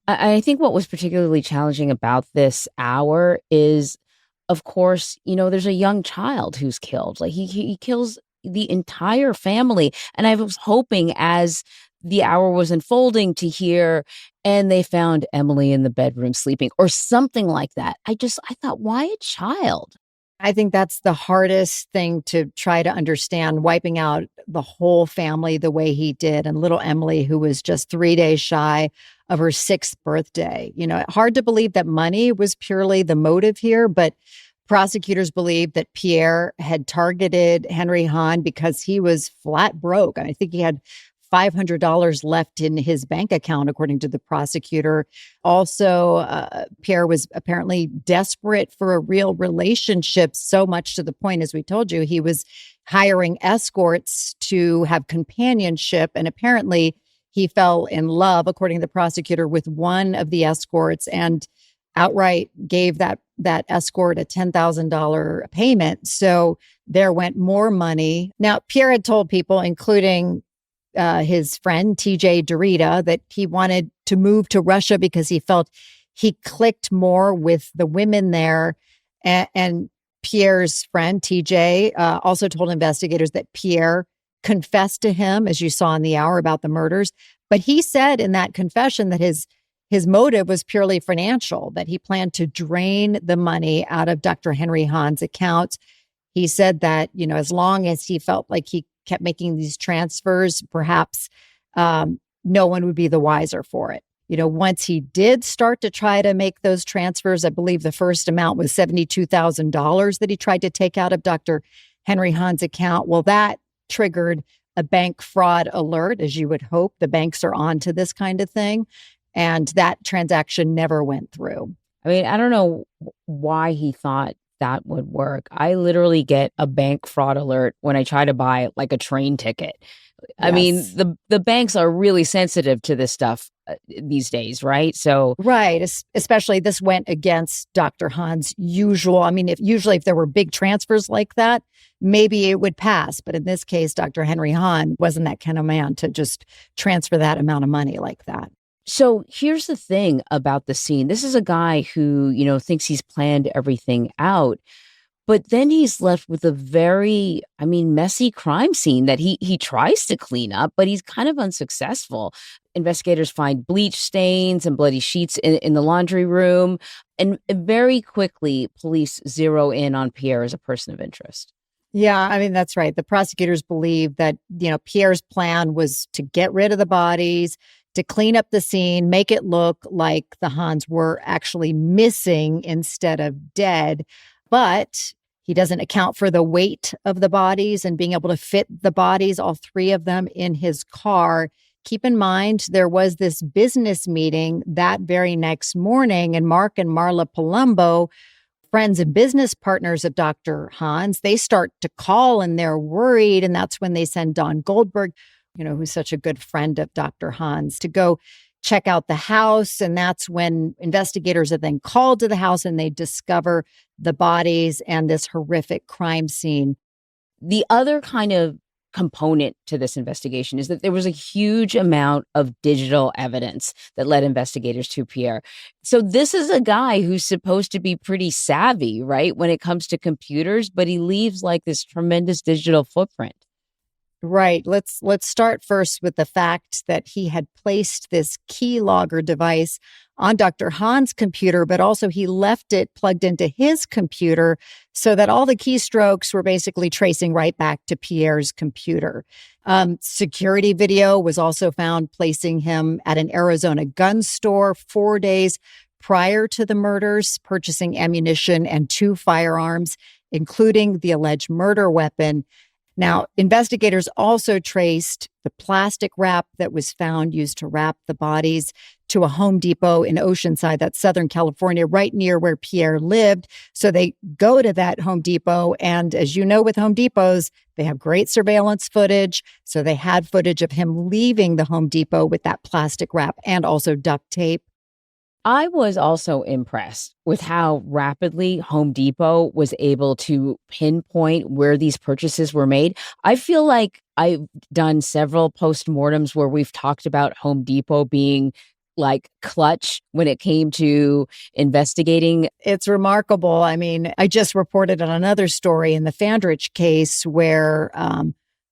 I think what was particularly challenging about this hour is, of course, there's a young child who's killed. Like he kills the entire family. And I was hoping as the hour was unfolding to hear, and they found Emily in the bedroom sleeping or something like that. I thought, why a child? I think that's the hardest thing to try to understand, wiping out the whole family the way he did. And little Emily, who was just 3 days shy of her 6th birthday. Hard to believe that money was purely the motive here, but prosecutors believe that Pierre had targeted Henry Hahn because he was flat broke. I think he had $500 left in his bank account, according to the prosecutor. Also, Pierre was apparently desperate for a real relationship, so much to the point, as we told you, he was hiring escorts to have companionship. And apparently he fell in love, according to the prosecutor, with one of the escorts and outright gave that escort a $10,000 payment. So there went more money. Now, Pierre had told people, including his friend, TJ Dorita, that he wanted to move to Russia because he felt he clicked more with the women there. And Pierre's friend, TJ, also told investigators that Pierre confessed to him, as you saw in the hour, about the murders. But he said in that confession that his motive was purely financial, that he planned to drain the money out of Dr. Henry Hahn's account. He said that, as long as he felt like he kept making these transfers, perhaps no one would be the wiser for it. Once he did start to try to make those transfers, I believe the first amount was $72,000 that he tried to take out of Dr. Henry Hahn's account. Well, that triggered a bank fraud alert, as you would hope. The banks are on to this kind of thing. And that transaction never went through. I mean, I don't know why he thought that would work. I literally get a bank fraud alert when I try to buy like a train ticket. I mean, the banks are really sensitive to this stuff these days, right? So right, especially this went against Dr. Hahn's usual. I mean, if there were big transfers like that, maybe it would pass. But in this case, Dr. Henry Hahn wasn't that kind of man to just transfer that amount of money like that. So here's the thing about the scene. This is a guy who, thinks he's planned everything out, but then he's left with a very, messy crime scene that he tries to clean up, but he's kind of unsuccessful. Investigators find bleach stains and bloody sheets in the laundry room. And very quickly, police zero in on Pierre as a person of interest. Yeah, that's right. The prosecutors believe that, Pierre's plan was to get rid of the bodies, to clean up the scene, make it look like the Hahns were actually missing instead of dead. But he doesn't account for the weight of the bodies and being able to fit the bodies, all 3 of them, in his car. Keep in mind, there was this business meeting that very next morning, and Mark and Marla Palumbo, friends and business partners of Dr. Hahn's, they start to call and they're worried. And that's when they send Don Goldberg, who's such a good friend of Dr. Hahn's, to go check out the house. And that's when investigators are then called to the house and they discover the bodies and this horrific crime scene. The other kind of component to this investigation is that there was a huge amount of digital evidence that led investigators to Pierre. So this is a guy who's supposed to be pretty savvy, right, when it comes to computers, but he leaves like this tremendous digital footprint. Right. Let's start first with the fact that he had placed this keylogger device on Dr. Hahn's computer, but also he left it plugged into his computer so that all the keystrokes were basically tracing right back to Pierre's computer. Security video was also found placing him at an Arizona gun store 4 days prior to the murders, purchasing ammunition and 2 firearms, including the alleged murder weapon. Now, investigators also traced the plastic wrap that was found used to wrap the bodies to a Home Depot in Oceanside, that's Southern California, right near where Pierre lived. So they go to that Home Depot. And as you know, with Home Depots, they have great surveillance footage. So they had footage of him leaving the Home Depot with that plastic wrap and also duct tape. I was also impressed with how rapidly Home Depot was able to pinpoint where these purchases were made. I feel like I've done several postmortems where we've talked about Home Depot being like clutch when it came to investigating. It's remarkable. I mean, I just reported on another story in the Fandrich case where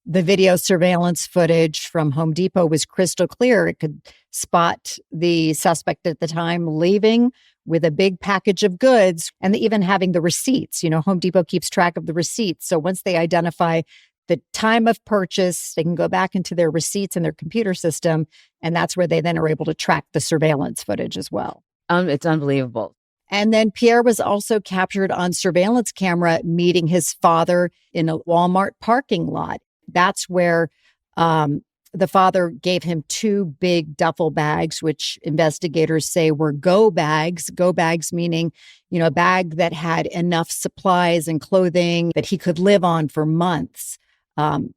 the video surveillance footage from Home Depot was crystal clear. It could spot the suspect at the time leaving with a big package of goods and even having the receipts. You know, Home Depot keeps track of the receipts. So once they identify the time of purchase, they can go back into their receipts in their computer system. And that's where they then are able to track the surveillance footage as well. It's unbelievable. And then Pierre was also captured on surveillance camera meeting his father in a Walmart parking lot. That's where the father gave him 2 big duffel bags, which investigators say were go bags. Go bags meaning, you know, a bag that had enough supplies and clothing that he could live on for months.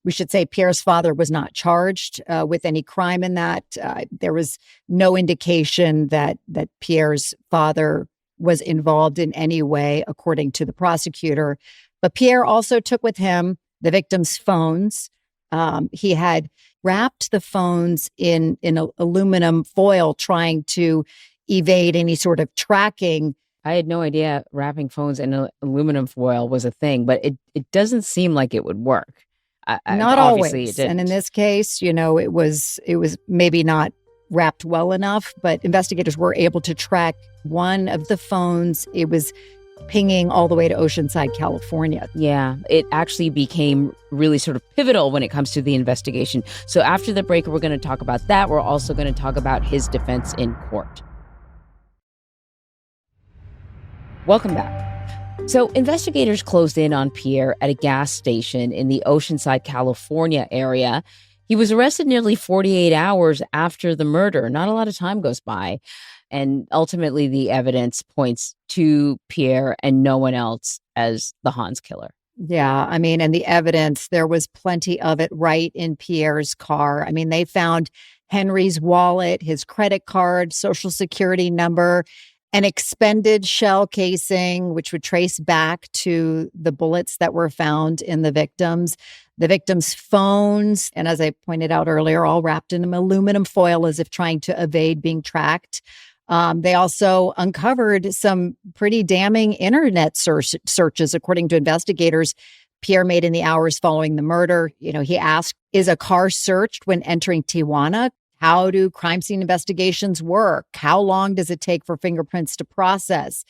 We should say Pierre's father was not charged with any crime in that. There was no indication that Pierre's father was involved in any way, according to the prosecutor. But Pierre also took with him the victims' phones. He had wrapped the phones in aluminum foil, trying to evade any sort of tracking. I had no idea wrapping phones in aluminum foil was a thing, but it doesn't seem like it would work. Not always. And in this case, you know, it was maybe not wrapped well enough, but investigators were able to track one of the phones. It was pinging all the way to Oceanside, California. Yeah, it actually became really sort of pivotal when it comes to the investigation. So after the break, we're going to talk about that. We're also going to talk about his defense in court. Welcome back. So investigators closed in on Pierre at a gas station in the Oceanside, California area. He was arrested nearly 48 hours after the murder. Not a lot of time goes by. And ultimately, the evidence points to Pierre and no one else as the Hans killer. Yeah, I mean, and the evidence, there was plenty of it right in Pierre's car. I mean, they found Henry's wallet, his credit card, social security number, an expended shell casing, which would trace back to the bullets that were found in the victims' phones. And as I pointed out earlier, all wrapped in aluminum foil as if trying to evade being tracked. They also uncovered some pretty damning internet searches, according to investigators. Pierre made in the hours following the murder. You know, he asked, is a car searched when entering Tijuana? How do crime scene investigations work? How long does it take for fingerprints to process?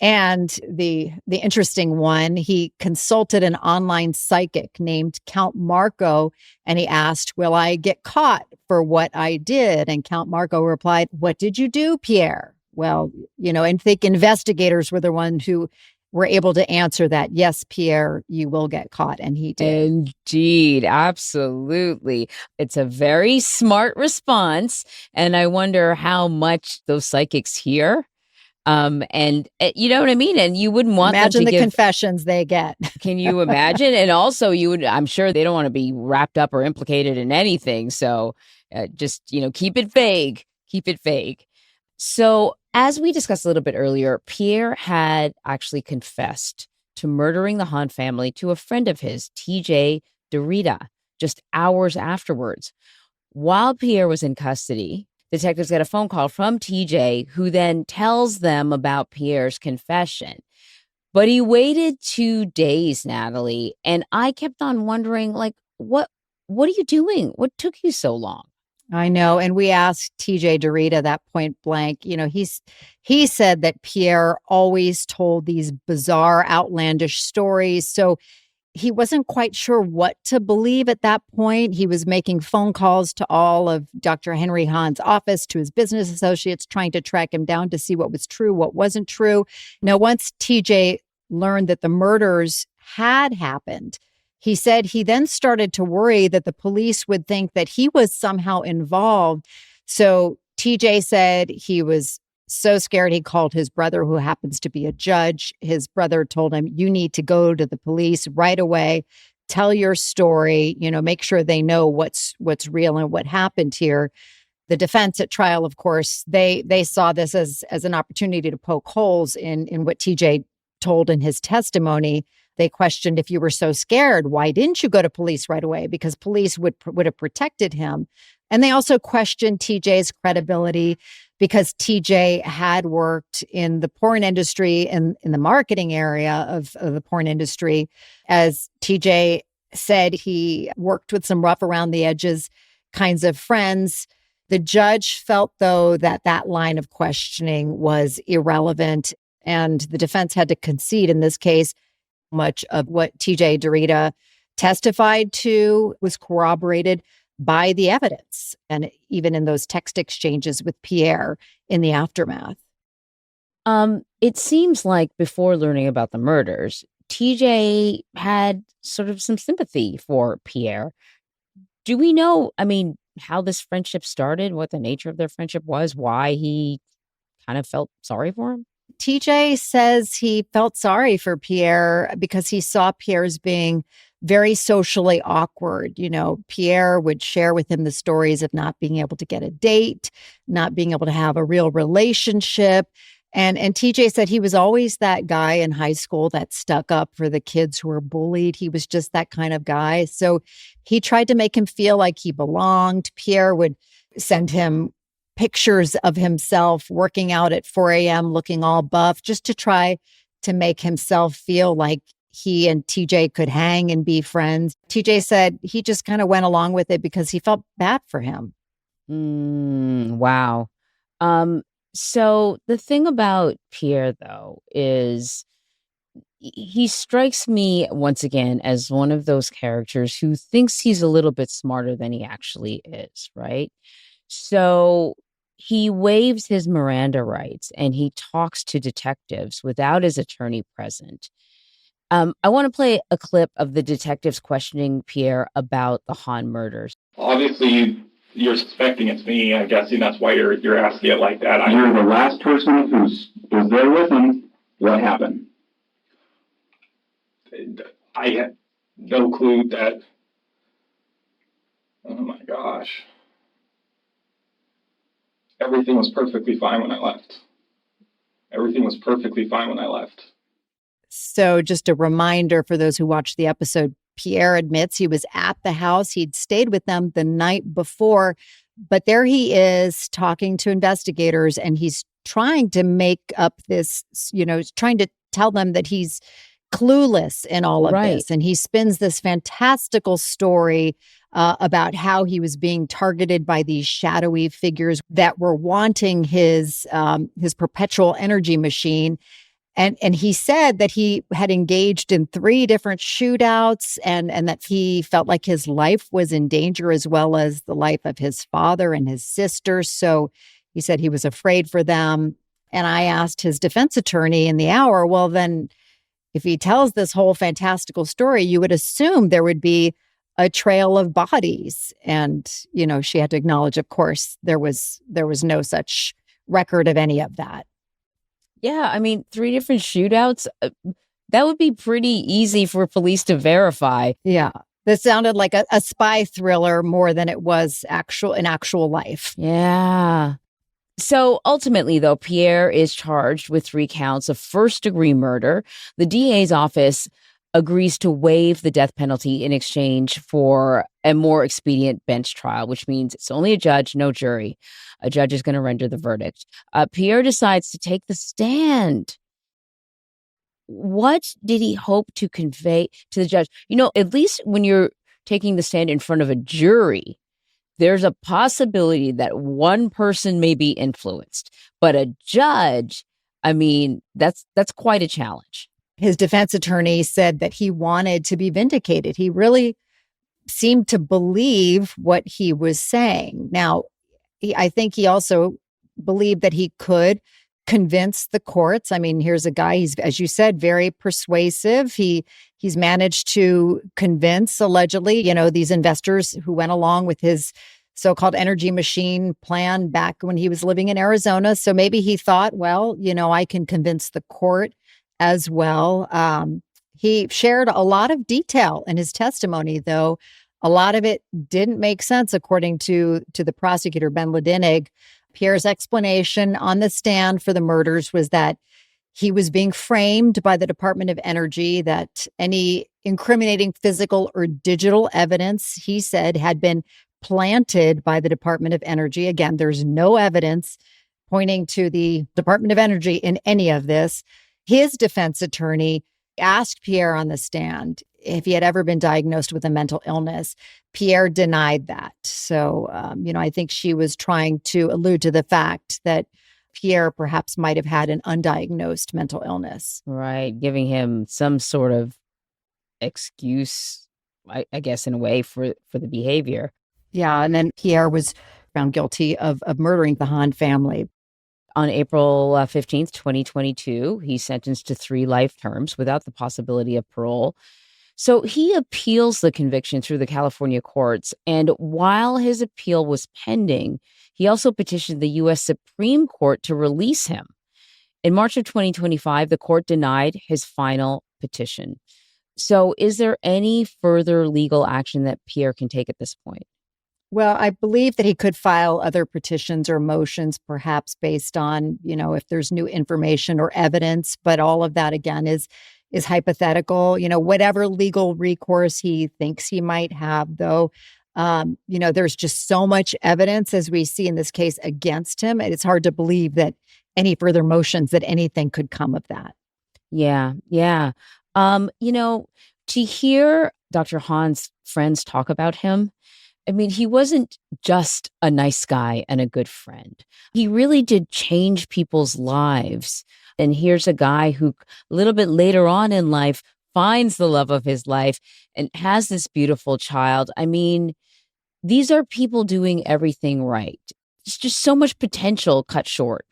And the interesting one, he consulted an online psychic named Count Marco, and he asked, will I get caught for what I did? And Count Marco replied, what did you do, Pierre? Well, you know, and I think investigators were the ones who were able to answer that. Yes, Pierre, you will get caught. And he did. Indeed. Absolutely. It's a very smart response. And I wonder how much those psychics hear. And you know what I mean? And you wouldn't want imagine them to the confessions they get. Can you imagine? And also I'm sure they don't want to be wrapped up or implicated in anything. So just, you know, keep it vague. So as we discussed a little bit earlier, Pierre had actually confessed to murdering the Hahn family to a friend of his, TJ Derrida, just hours afterwards. While Pierre was in custody, detectives get a phone call from TJ, who then tells them about Pierre's confession. But he waited 2 days, Natalie, and I kept on wondering, like, what what are you doing? What took you so long? I know. And we asked TJ Dorita that point blank. He said that Pierre always told these bizarre, outlandish stories. So he wasn't quite sure what to believe at that point. He was making phone calls to all of Dr. Henry Hahn's office, to his business associates, trying to track him down to see what was true, what wasn't true. Now, once TJ learned that the murders had happened, he said he then started to worry that the police would think that he was somehow involved. So TJ said he was so scared he called his brother, who happens to be a judge. His brother told him, "You need to go to the police right away, tell your story, make sure they know what's real and what happened here." The defense at trial, of course, they saw this as an opportunity to poke holes in what TJ told in his testimony. They questioned, if you were so scared, why didn't you go to police right away? Because police would have protected him. And they also questioned TJ's credibility, because TJ had worked in the porn industry and in the marketing area of the porn industry. As TJ said, he worked with some rough around the edges kinds of friends. The judge felt, though, that line of questioning was irrelevant, and the defense had to concede in this case. Much of what TJ Dorita testified to was corroborated by the evidence, and even in those text exchanges with Pierre in the aftermath. It seems like before learning about the murders, TJ had sort of some sympathy for Pierre. Do we know, how this friendship started, what the nature of their friendship was, why he kind of felt sorry for him? TJ says he felt sorry for Pierre because he saw Pierre as being very socially awkward. Pierre would share with him the stories of not being able to get a date, not being able to have a real relationship. And TJ said he was always that guy in high school that stuck up for the kids who were bullied. He was just that kind of guy. So he tried to make him feel like he belonged. Pierre would send him pictures of himself working out at 4 a.m., looking all buff, just to try to make himself feel like he and TJ could hang and be friends. TJ said he just kind of went along with it because he felt bad for him. Wow. So the thing about Pierre, though, is he strikes me once again as one of those characters who thinks he's a little bit smarter than he actually is, right? So he waives his Miranda rights and he talks to detectives without his attorney present. I want to play a clip of the detectives questioning Pierre about the Hahn murders. Obviously, you're suspecting it's me. I'm guessing that's why you're asking it like that. You're the last person who was there with him. What happened? I had no clue that. Oh my gosh. Everything was perfectly fine when I left. Everything was perfectly fine when I left. So just a reminder for those who watched the episode, Pierre admits he was at the house. He'd stayed with them the night before, but there he is talking to investigators, and he's trying to make up this, trying to tell them that he's clueless in all of this. And he spins this fantastical story about how he was being targeted by these shadowy figures that were wanting his perpetual energy machine. And he said that he had engaged in 3 different shootouts and that he felt like his life was in danger, as well as the life of his father and his sister. So he said he was afraid for them. And I asked his defense attorney in the hour, well, then if he tells this whole fantastical story, you would assume there would be a trail of bodies. And, she had to acknowledge, of course, there was no such record of any of that. Yeah, 3 different shootouts, that would be pretty easy for police to verify. Yeah, this sounded like a spy thriller more than it was in actual life. Yeah. So ultimately, though, Pierre is charged with 3 counts of first-degree murder. The DA's office agrees to waive the death penalty in exchange for a more expedient bench trial, which means it's only a judge, no jury. A judge is going to render the verdict. Pierre decides to take the stand. What did he hope to convey to the judge? At least when you're taking the stand in front of a jury, there's a possibility that one person may be influenced. But a judge, I mean, that's quite a challenge. His defense attorney said that he wanted to be vindicated. He really seemed to believe what he was saying. Now, I think he also believed that he could convince the courts. I mean, here's a guy, he's, as you said, very persuasive. He's managed to convince, allegedly, these investors who went along with his so-called energy machine plan back when he was living in Arizona. So maybe he thought, well, I can convince the court as well. He shared a lot of detail in his testimony, though a lot of it didn't make sense, according to the prosecutor, Ben Ledinig. Pierre's explanation on the stand for the murders was that he was being framed by the Department of Energy, that any incriminating physical or digital evidence, he said, had been planted by the Department of Energy. Again, there's no evidence pointing to the Department of Energy in any of this. His defense attorney asked Pierre on the stand if he had ever been diagnosed with a mental illness. Pierre denied that. So, I think she was trying to allude to the fact that Pierre perhaps might have had an undiagnosed mental illness. Right. Giving him some sort of excuse, I guess, in a way, for the behavior. Yeah. And then Pierre was found guilty of murdering the Hahn family. On April 15th, 2022, he's sentenced to 3 life terms without the possibility of parole. So he appeals the conviction through the California courts. And while his appeal was pending, he also petitioned the U.S. Supreme Court to release him. In March of 2025, the court denied his final petition. So is there any further legal action that Pierre can take at this point? Well, I believe that he could file other petitions or motions, perhaps based on, if there's new information or evidence. But all of that, again, is hypothetical. Whatever legal recourse he thinks he might have, though, there's just so much evidence, as we see in this case, against him. And it's hard to believe that any further motions, that anything could come of that. Yeah. To hear Dr. Hahn's friends talk about him, I mean, he wasn't just a nice guy and a good friend. He really did change people's lives. And here's a guy who a little bit later on in life finds the love of his life and has this beautiful child. I mean, these are people doing everything right. It's just so much potential cut short.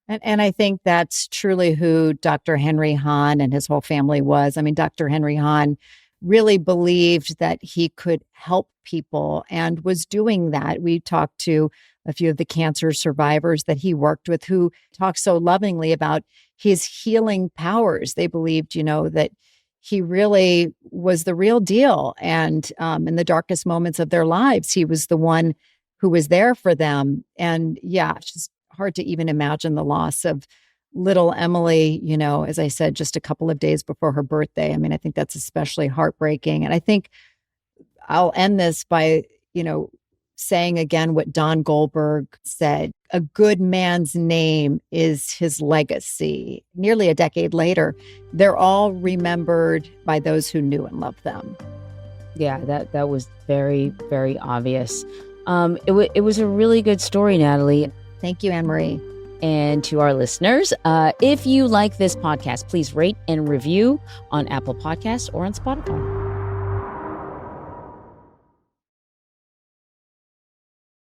And I think that's truly who Dr. Henry Hahn and his whole family was. I mean, Dr. Henry Hahn really believed that he could help people and was doing that. We talked to a few of the cancer survivors that he worked with who talked so lovingly about his healing powers. They believed, that he really was the real deal. And in the darkest moments of their lives, he was the one who was there for them. And yeah, it's just hard to even imagine the loss of little Emily, as I said, just a couple of days before her birthday. I mean, I think that's especially heartbreaking. And I think I'll end this by, saying again what Don Goldberg said: a good man's name is his legacy. Nearly a decade later, they're all remembered by those who knew and loved them. Yeah, that was very, very obvious. It was a really good story, Natalie. Thank you, Anne-Marie. And to our listeners, if you like this podcast, please rate and review on Apple Podcasts or on Spotify.